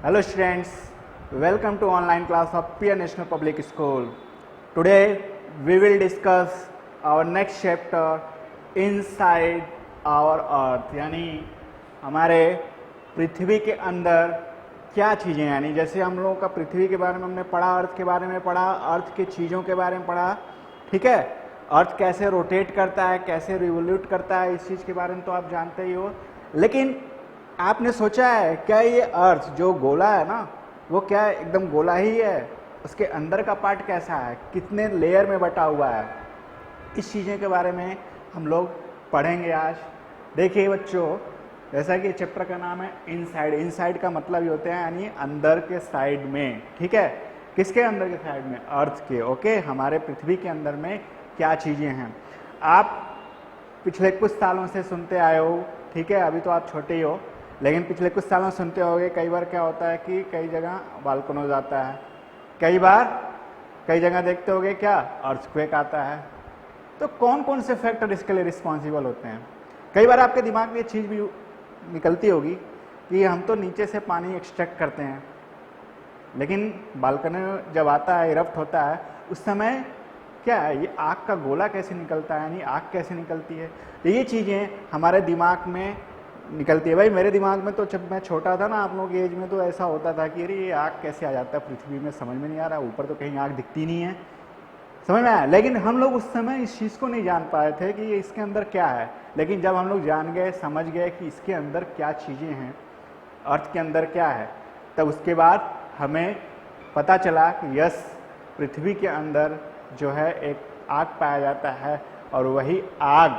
Hello students, welcome to online class of Peer National Public School. Today we will discuss our next chapter inside our earth, यानी हमारे पृथ्वी के अंदर क्या चीज़ें, यानी जैसे हम लोगों का पृथ्वी के बारे में हमने पढ़ा, अर्थ के बारे में पढ़ा, अर्थ के चीज़ों के बारे में पढ़ा, ठीक है। अर्थ कैसे रोटेट करता है, कैसे रिवोल्यूट करता है, इस चीज़ के बारे में तो आप जानते ही हो। लेकिन आपने सोचा है क्या ये अर्थ जो गोला है ना, वो क्या एकदम गोला ही है? उसके अंदर का पार्ट कैसा है, कितने लेयर में बटा हुआ है, इस चीज़ें के बारे में हम लोग पढ़ेंगे आज। देखिए बच्चों, जैसा कि चैप्टर का नाम है इनसाइड। इनसाइड का मतलब ये होता है यानी अंदर के साइड में, ठीक है। किसके अंदर के साइड में? अर्थ के, ओके। हमारे पृथ्वी के अंदर में क्या चीज़ें हैं, आप पिछले कुछ सालों से सुनते आए हो, ठीक है। अभी तो आप छोटे ही हो, लेकिन पिछले कुछ सालों सुनते होगे। कई बार क्या होता है कि कई जगह वोल्केनो आता है, कई जगह देखते होगे क्या अर्थक्वेक आता है। तो कौन कौन से फैक्टर इसके लिए रिस्पॉन्सिबल होते हैं? कई बार आपके दिमाग में ये चीज़ भी निकलती होगी कि हम तो नीचे से पानी एक्सट्रैक्ट करते हैं, लेकिन वोल्केनो जब आता है, इरप्ट होता है, उस समय क्या है, ये आग का गोला कैसे निकलता है, यानी आग कैसे निकलती है। तो ये चीज़ें हमारे दिमाग में निकलती है। भाई मेरे दिमाग में तो जब मैं छोटा था ना, आप लोगों की एज में, तो ऐसा होता था कि अरे ये आग कैसे आ जाता है पृथ्वी में, समझ में नहीं आ रहा, ऊपर तो कहीं आग दिखती नहीं है, समझ में आया। लेकिन हम लोग उस समय इस चीज़ को नहीं जान पाए थे कि ये इसके अंदर क्या है। लेकिन जब हम लोग जान गए, समझ गए कि इसके अंदर क्या चीज़ें हैं, अर्थ के अंदर क्या है, तब उसके बाद हमें पता चला कि यस, पृथ्वी के अंदर जो है एक आग पाया जाता है, और वही आग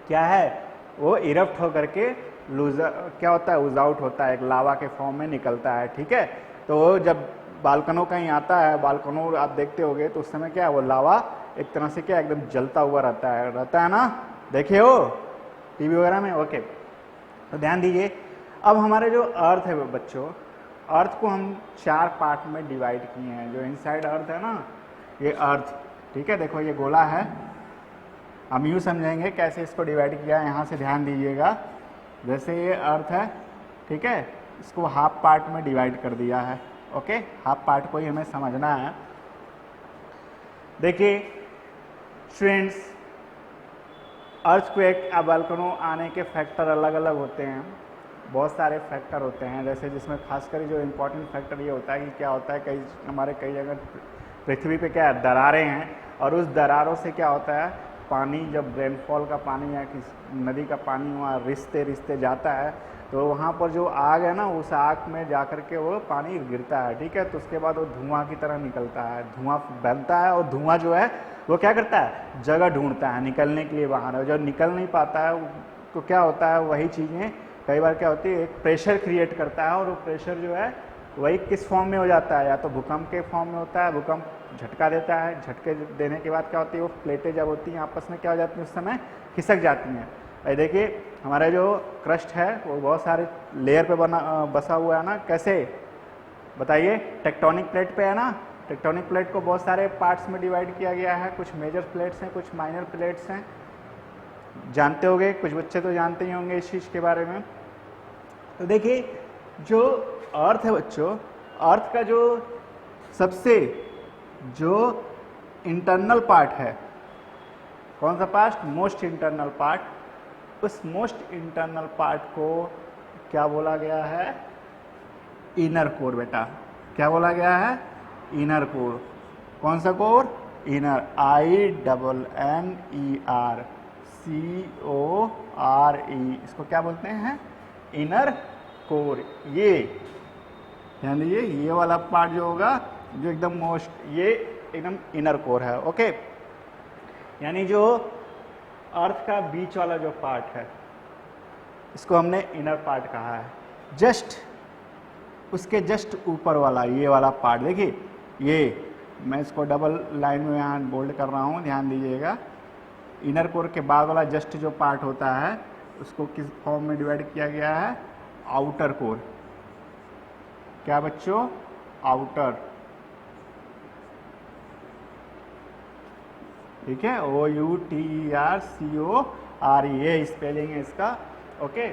क्या है, वो इरप्ट होकर के क्या होता है, उजाउट होता है, एक लावा के फॉर्म में निकलता है, ठीक है। तो जब वोल्केनो कहीं आता है, वोल्केनो आप देखते होगे, तो उस समय क्या है, वो लावा एक तरह से क्या एकदम जलता हुआ रहता है ना, देखे हो टीवी वगैरह में, ओके। तो ध्यान दीजिए, अब हमारे जो अर्थ है बच्चों, अर्थ को हम 4 पार्ट में डिवाइड किए हैं। जो इनसाइड अर्थ है ना, ये अर्थ, ठीक है, देखो ये गोला है। हम यूँ समझेंगे कैसे इसको डिवाइड किया है, यहाँ से ध्यान दीजिएगा। जैसे ये अर्थ है, ठीक है, इसको हाफ पार्ट में डिवाइड कर दिया है, ओके। हाफ पार्ट को ही हमें समझना है। देखिए स्टूडेंट्स, अर्थक्वेक या वोल्केनो आने के फैक्टर अलग अलग होते हैं, बहुत सारे फैक्टर होते हैं। जैसे जिसमें खासकर जो इम्पोर्टेंट फैक्टर ये होता है कि क्या होता है, कई जगह पृथ्वी पे क्या है, दरारें हैं, और उस दरारों से क्या होता है, पानी, जब रेनफॉल का पानी या किस नदी का पानी वहाँ रिश्ते रिश्ते जाता है, तो वहाँ पर जो आग है ना, उस आग में जाकर के वो पानी गिरता है, ठीक है। तो उसके बाद वो धुआं की तरह निकलता है, धुआं बनता है, और धुआं जो है वो क्या करता है, जगह ढूंढता है निकलने के लिए बाहर। जब निकल नहीं पाता है तो क्या होता है, वही चीज़ें कई बार क्या होती है, एक प्रेशर क्रिएट करता है, और वो प्रेशर जो है वही किस फॉर्म में हो जाता है, या तो भूकंप के फॉर्म में होता है, भूकंप झटका देता है, झटके देने के बाद क्या होती है, वो प्लेटें जब होती हैं आपस में क्या हो जाती हैं, उस समय खिसक जाती हैं। और देखिए हमारा जो क्रस्ट है वो बहुत सारे लेयर पे बसा हुआ है ना, कैसे बताइए, टेक्टोनिक प्लेट पे है ना। टेक्टोनिक प्लेट को बहुत सारे पार्ट्स में डिवाइड किया गया है, कुछ मेजर प्लेट्स हैं, कुछ माइनर प्लेट्स हैं, जानते होंगे, कुछ बच्चे तो जानते ही होंगे इस चीज़ के बारे में। तो देखिए जो अर्थ है बच्चों, अर्थ का जो सबसे जो इंटरनल पार्ट है, कौन सा पार्ट, मोस्ट इंटरनल पार्ट, उस मोस्ट इंटरनल पार्ट को क्या बोला गया है, इनर कोर। बेटा क्या बोला गया है, इनर कोर। कौन सा कोर, इनर, INNER, इसको क्या बोलते हैं, इनर कोर। ये ध्यान दीजिए, ये वाला पार्ट जो होगा, जो एकदम मोस्ट, ये एकदम इनर कोर है, ओके। यानी जो अर्थ का बीच वाला जो पार्ट है, इसको हमने इनर पार्ट कहा है। जस्ट उसके जस्ट ऊपर वाला ये वाला पार्ट, देखिए ये, मैं इसको डबल लाइन में यहाँ बोल्ड कर रहा हूँ, ध्यान दीजिएगा। इनर कोर के बाद वाला जस्ट जो पार्ट होता है, उसको किस फॉर्म में डिवाइड किया गया है, आउटर कोर। क्या बच्चों, आउटर, ठीक है, OUTERCORE, ये स्पेलिंग है इसका, ओके।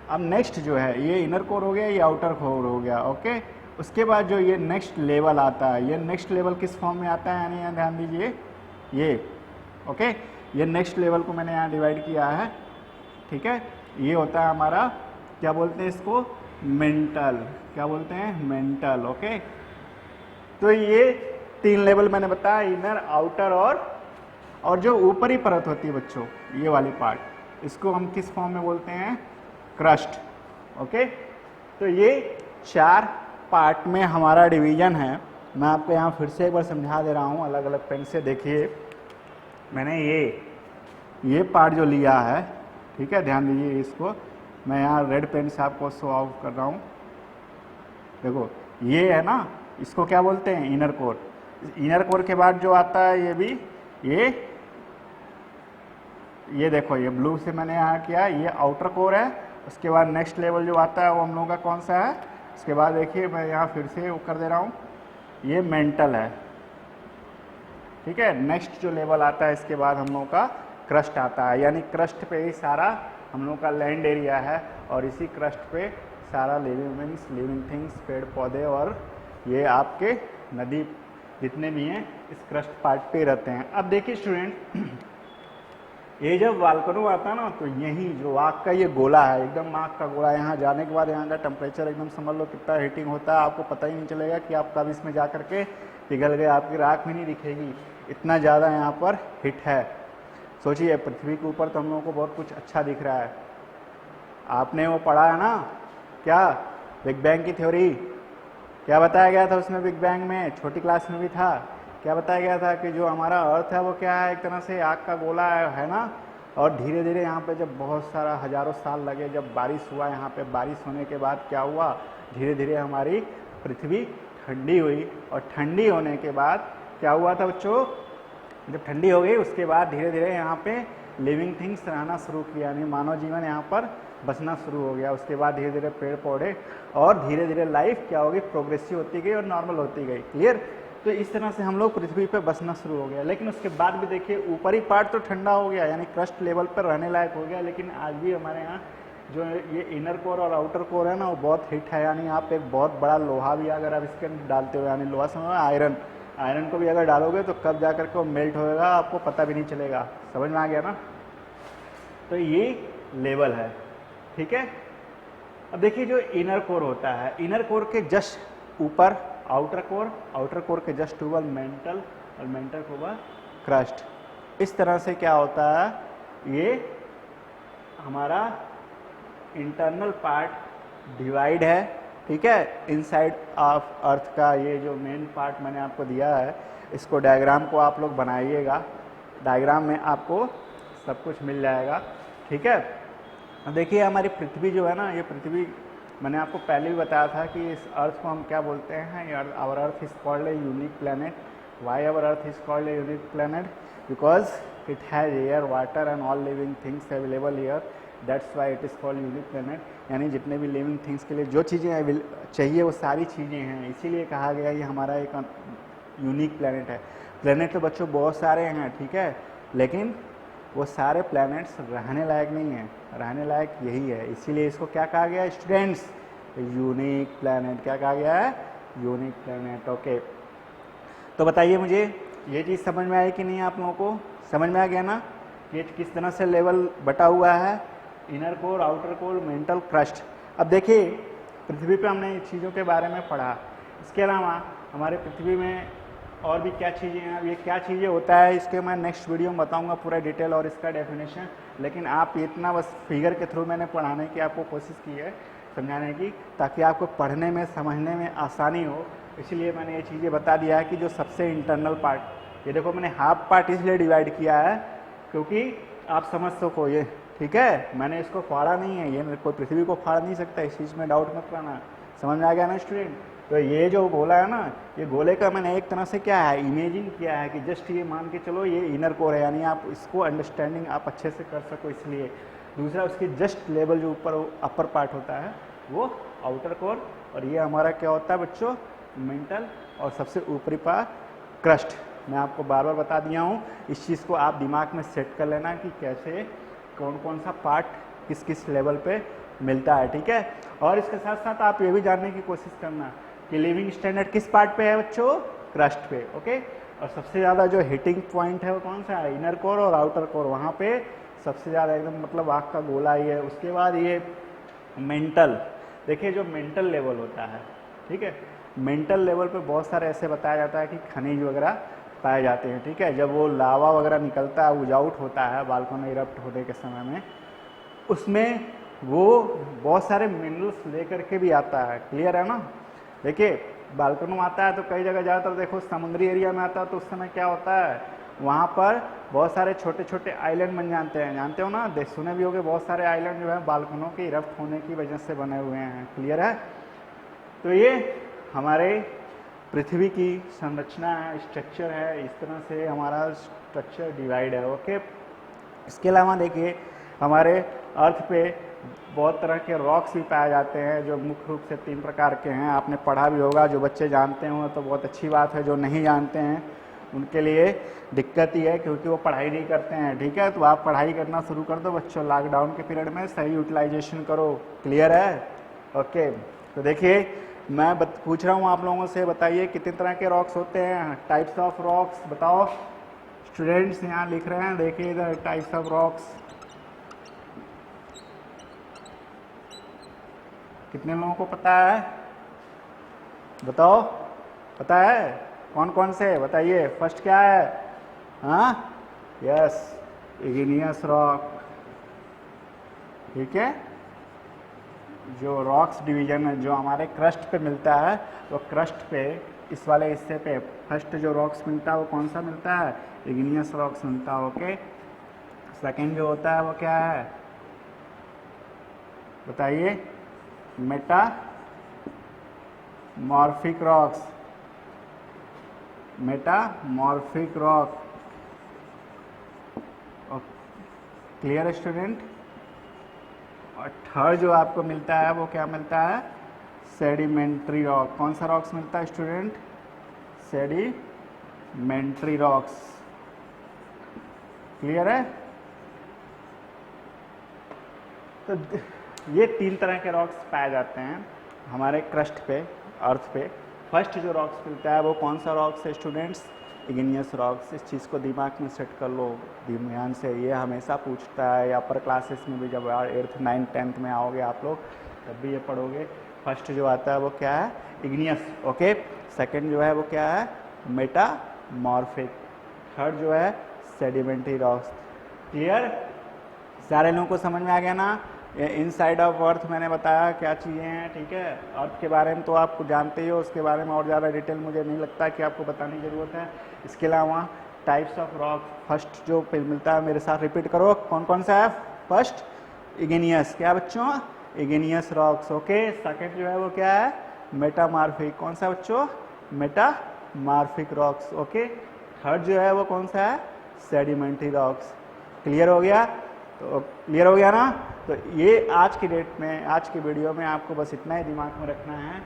अब नेक्स्ट जो है ये इनर कोर हो गया, ये आउटर कोर हो गया, ओके। उसके बाद जो ये नेक्स्ट लेवल आता है, ये नेक्स्ट लेवल किस फॉर्म में आता है, यानी यहाँ ध्यान दीजिए ये, ओके। ये नेक्स्ट लेवल को मैंने यहाँ डिवाइड किया है, ठीक है। ये होता है हमारा, क्या बोलते हैं इसको, मेंटल, क्या बोलते हैं, मेंटल, ओके। तो ये 3 लेवल मैंने बताया, इनर, आउटर और जो ऊपरी परत होती है बच्चों, ये वाली पार्ट, इसको हम किस फॉर्म में बोलते हैं, क्रस्ट, ओके। तो ये 4 पार्ट में हमारा डिवीजन है। मैं आपको यहाँ फिर से एक बार समझा दे रहा हूँ अलग अलग पेन से। देखिए मैंने ये पार्ट जो लिया है, ठीक है, ध्यान दीजिए इसको, मैं यहाँ रेड पेन से आपको शो ऑफ कर रहा हूँ। देखो ये है ना, इसको क्या बोलते हैं, इनर कोर। इनर कोर के बाद जो आता है ये भी, ये देखो ये ब्लू से मैंने यहाँ किया, ये आउटर कोर है। उसके बाद नेक्स्ट लेवल जो आता है वो हम लोगों का कौन सा है, उसके बाद देखिए मैं यहाँ फिर से वो कर दे रहा हूँ, ये मेंटल है, ठीक है। नेक्स्ट जो लेवल आता है इसके बाद हम लोगों का क्रस्ट आता है, यानी क्रस्ट पे ही सारा हम लोगों का लैंड एरिया है, और इसी क्रस्ट पे सारा लिविंग थिंग्स, पेड़ पौधे और ये आपके नदी जितने भी हैं इस क्रस्ट पार्ट पे रहते हैं। अब देखिए स्टूडेंट, ये जब वाल्कनो आता है ना, तो यही जो आग का ये गोला है, एकदम आग का गोला, यहाँ जाने के बाद यहाँ का टेम्परेचर एकदम समझ लो कितना हीटिंग होता है, आपको पता ही नहीं चलेगा कि आप कब इसमें जा करके पिघल गए, आपकी राख भी नहीं दिखेगी, इतना ज़्यादा यहाँ पर हिट है। सोचिए पृथ्वी के ऊपर तो हम लोगों को बहुत कुछ अच्छा दिख रहा है। आपने वो पढ़ा है ना, क्या, बिग बैंग की थ्योरी, क्या बताया गया था उसमें, बिग बैंग में छोटी क्लास में भी था, क्या बताया गया था कि जो हमारा अर्थ है वो क्या है, एक तरह से आग का गोला है ना। और धीरे धीरे यहाँ पे जब बहुत सारा हजारों साल लगे, जब बारिश हुआ यहाँ पे, बारिश होने के बाद क्या हुआ, धीरे धीरे हमारी पृथ्वी ठंडी हुई, और ठंडी होने के बाद क्या हुआ था बच्चों, जब ठंडी हो गई उसके बाद धीरे धीरे यहाँ पे लिविंग थिंग्स रहना शुरू किया, यानी मानव जीवन यहाँ पर बसना शुरू हो गया। उसके बाद धीरे धीरे पेड़ पौधे और धीरे धीरे लाइफ क्या होगी, प्रोग्रेसिव होती गई और नॉर्मल होती गई, क्लियर। तो इस तरह से हम लोग पृथ्वी पे बसना शुरू हो गया। लेकिन उसके बाद भी देखिए ऊपरी पार्ट तो ठंडा हो गया, यानी क्रस्ट लेवल पर रहने लायक हो गया, लेकिन आज भी हमारे यहाँ जो ये इनर कोर और आउटर कोर है ना, वो बहुत हिट है। यानी आप एक बहुत बड़ा लोहा भी अगर आप इसके अंदर डालते हो, यानी लोहा समझो आयरन को भी अगर डालोगे तो कब जा करके वो मेल्ट होएगा, आपको पता भी नहीं चलेगा। समझ में आ गया ना। तो ये लेवल है, ठीक है। अब देखिए जो इनर कोर होता है, इनर कोर के जस्ट ऊपर आउटर कोर के जस्ट ऊपर मेंटल, और मेंटल के ऊपर क्रस्ट। इस तरह से क्या होता है, ये हमारा इंटरनल पार्ट डिवाइड है, ठीक है। इनसाइड ऑफ अर्थ का ये जो मेन पार्ट मैंने आपको दिया है, इसको डायग्राम को आप लोग बनाइएगा, डायग्राम में आपको सब कुछ मिल जाएगा, ठीक है। देखिए हमारी पृथ्वी जो है ना, ये पृथ्वी मैंने आपको पहले भी बताया था कि इस अर्थ को हम क्या बोलते हैं, our earth is called a unique planet. Why our earth is called a unique planet, because it has air, water and all living things available here, that's why it is called unique planet. यानी जितने भी living things के लिए जो चीज़ें चाहिए वो सारी चीज़ें हैं, इसीलिए कहा गया ये हमारा एक यूनिक प्लैनेट है। प्लैनेट तो बच्चों बहुत सारे हैं, ठीक है, लेकिन वो सारे प्लैनेट्स रहने लायक नहीं है, रहने लायक यही है, इसीलिए इसको क्या कहा गया है स्टूडेंट्स, यूनिक प्लैनेट। क्या कहा गया है, यूनिक प्लैनेट, ओके। तो बताइए मुझे ये चीज़ समझ में आई कि नहीं, आप लोगों को समझ में आ गया ना, ये किस तरह से लेवल बटा हुआ है, inner core, outer core, mental, crust. अब देखिए पृथ्वी पे हमने इन चीज़ों के बारे में पढ़ा, इसके अलावा हमारे पृथ्वी में और भी क्या चीज़ें हैं, ये क्या चीज़ें होता है, इसके मैं नेक्स्ट वीडियो में बताऊंगा पूरा डिटेल और इसका डेफिनेशन। लेकिन आप इतना बस फिगर के थ्रू मैंने पढ़ाने की आपको कोशिश की है, समझाने की, ताकि आपको पढ़ने में समझने में आसानी हो, इसलिए मैंने ये चीज़ें बता दिया है कि जो सबसे इंटरनल पार्ट, ये देखो मैंने हाफ पार्ट इसलिए डिवाइड किया है क्योंकि आप समझ सको ये, ठीक है। मैंने इसको फाड़ा नहीं है, ये कोई पृथ्वी को फाड़ नहीं सकता, इस चीज़ में डाउट मत करना। समझ में आ गया ना स्टूडेंट। तो ये जो गोला है ना, ये गोले का मैंने एक तरह से क्या है, इमेजिन किया है कि जस्ट ये मान के चलो ये इनर कोर है, यानी आप इसको अंडरस्टैंडिंग आप अच्छे से कर सको इसलिए। दूसरा उसके जस्ट लेवल जो ऊपर अपर पार्ट होता है वो आउटर कोर, और ये हमारा क्या होता है बच्चों, मेंटल, और सबसे ऊपरी पार्ट क्रस्ट। मैं आपको बार बार बता दिया हूँ, इस चीज़ को आप दिमाग में सेट कर लेना कि कैसे कौन कौन सा पार्ट किस किस लेवल पे मिलता है, ठीक है। और इसके साथ साथ आप ये भी जानने की कोशिश करना कि लिविंग स्टैंडर्ड किस पार्ट पे है बच्चों, क्रस्ट पे, ओके। और सबसे ज़्यादा जो हिटिंग पॉइंट है वो कौन सा है, इनर कोर और आउटर कोर, वहाँ पे सबसे ज़्यादा एकदम मतलब आग का गोला ही है। उसके बाद ये मेंटल, देखिए जो मेंटल लेवल होता है, ठीक है, मेंटल लेवल पे बहुत सारे ऐसे बताया जाता है कि खनिज वगैरह पाए जाते हैं, ठीक है। जब वो लावा वगैरह निकलता है, उजाउट होता है वोल्केनो इरप्ट होने के समय में, उसमें वो बहुत सारे मिनरल्स लेकर के भी आता है, क्लियर है ना। देखिए वोल्केनो आता है तो कई जगह ज़्यादातर देखो समुद्री एरिया में आता है, तो उस समय क्या होता है, वहाँ पर बहुत सारे छोटे छोटे आइलैंड बन जाते हैं, जानते हो ना, सुने भी होंगे, बहुत सारे आइलैंड जो है वोल्केनो के इरप्ट होने की वजह से बने हुए हैं, क्लियर है। तो ये हमारे पृथ्वी की संरचना है, स्ट्रक्चर है, इस तरह से हमारा स्ट्रक्चर डिवाइड है, ओके। इसके अलावा देखिए हमारे अर्थ पे बहुत तरह के रॉक्स भी पाए जाते हैं, जो मुख्य रूप से 3 प्रकार के हैं। आपने पढ़ा भी होगा, जो बच्चे जानते हो तो बहुत अच्छी बात है, जो नहीं जानते हैं उनके लिए दिक्कत ही है, क्योंकि वो पढ़ाई नहीं करते हैं, ठीक है। तो आप पढ़ाई करना शुरू कर दो बच्चों, लॉकडाउन के पीरियड में सही यूटिलाइजेशन करो, क्लियर है, ओके। तो देखिए मैं पूछ रहा हूँ आप लोगों से, बताइए कितने तरह के रॉक्स होते हैं, टाइप्स ऑफ रॉक्स बताओ। स्टूडेंट्स यहाँ लिख रहे हैं, देखिए इधर टाइप्स ऑफ रॉक्स, कितने लोगों को पता है, बताओ, पता है कौन कौन से, बताइए। फर्स्ट क्या है, हाँ, यस, इग्नियस रॉक, ठीक है। जो रॉक्स डिवीजन है जो हमारे क्रस्ट पे मिलता है, वो क्रस्ट पे इस वाले हिस्से पे फर्स्ट जो रॉक्स मिलता है वो कौन सा मिलता है, इग्नियस रॉक्स मिलता है, ओके। सेकंड जो होता है वो क्या है, बताइए, metamorphic rocks, metamorphic rock, clear student. और थर्ड जो आपको मिलता है वो क्या मिलता है, सेडिमेंट्री रॉक। कौन सा रॉक्स मिलता है स्टूडेंट, सेडिमेंट्री रॉक्स, क्लियर है। तो ये 3 तरह के रॉक्स पाए जाते हैं हमारे क्रस्ट पे, अर्थ पे। फर्स्ट जो रॉक्स मिलता है वो कौन सा रॉक्स है स्टूडेंट्स, इग्नियस रॉक्स। इस चीज़ को दिमाग में सेट कर लो ध्यान से, ये हमेशा पूछता है, या अपर क्लासेस में भी जब 8th 9th 10th में आओगे आप लोग तब भी ये पढ़ोगे। फर्स्ट जो आता है वो क्या है, इग्नियस, ओके। सेकंड जो है वो क्या है, मेटामॉर्फिक। थर्ड जो है सेडिमेंट्री रॉक्स, क्लियर। सारे लोगों को समझ में आ गया ना। इनसाइड ऑफ अर्थ मैंने बताया क्या चीज़ें हैं, ठीक है। अर्थ के बारे में तो आप जानते ही हो, उसके बारे में और ज़्यादा डिटेल मुझे नहीं लगता कि आपको बताने की ज़रूरत है। इसके अलावा टाइप्स ऑफ रॉक, फर्स्ट जो मिलता है मेरे साथ रिपीट करो, कौन कौन सा है, फर्स्ट इग्नियस, क्या बच्चों, इग्नियस रॉक्स, ओके। सेकंड जो है वो क्या है, मेटामॉर्फिक, कौन सा बच्चों, मेटामॉर्फिक रॉक्स, ओके। थर्ड जो है वो कौन सा है, सेडिमेंट्री रॉक्स, क्लियर हो गया। तो क्लियर हो गया ना। तो ये आज की डेट में, आज की वीडियो में आपको बस इतना ही दिमाग में रखना है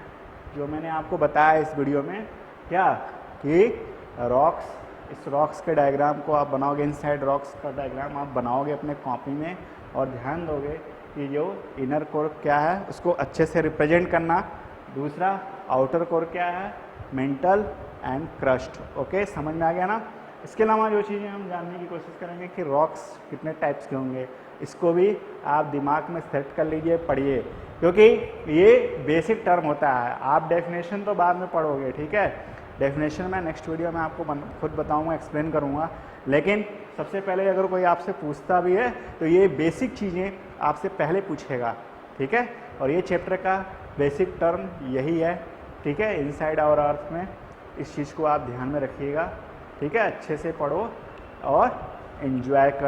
जो मैंने आपको बताया इस वीडियो में, क्या कि रॉक्स, इस रॉक्स के डायग्राम को आप बनाओगे, इनसाइड रॉक्स का डायग्राम आप बनाओगे अपने कॉपी में, और ध्यान दोगे कि जो इनर कोर क्या है उसको अच्छे से रिप्रेजेंट करना, दूसरा आउटर कोर क्या है, मेंटल एंड क्रस्ट, ओके, समझ में आ गया ना। इसके अलावा जो चीज़ें हम जानने की कोशिश करेंगे कि रॉक्स कितने टाइप्स के होंगे, इसको भी आप दिमाग में सेट कर लीजिए, पढ़िए, क्योंकि ये बेसिक टर्म होता है। आप डेफिनेशन तो बाद में पढ़ोगे, ठीक है, डेफिनेशन मैं नेक्स्ट वीडियो में आपको खुद बताऊंगा, एक्सप्लेन करूंगा। लेकिन सबसे पहले अगर कोई आपसे पूछता भी है तो ये बेसिक चीज़ें आपसे पहले पूछेगा, ठीक है। और ये चैप्टर का बेसिक टर्म यही है, ठीक है, इनसाइड आवर अर्थ में। इस चीज़ को आप ध्यान में रखिएगा, ठीक है, अच्छे से पढ़ो और एंजॉय कर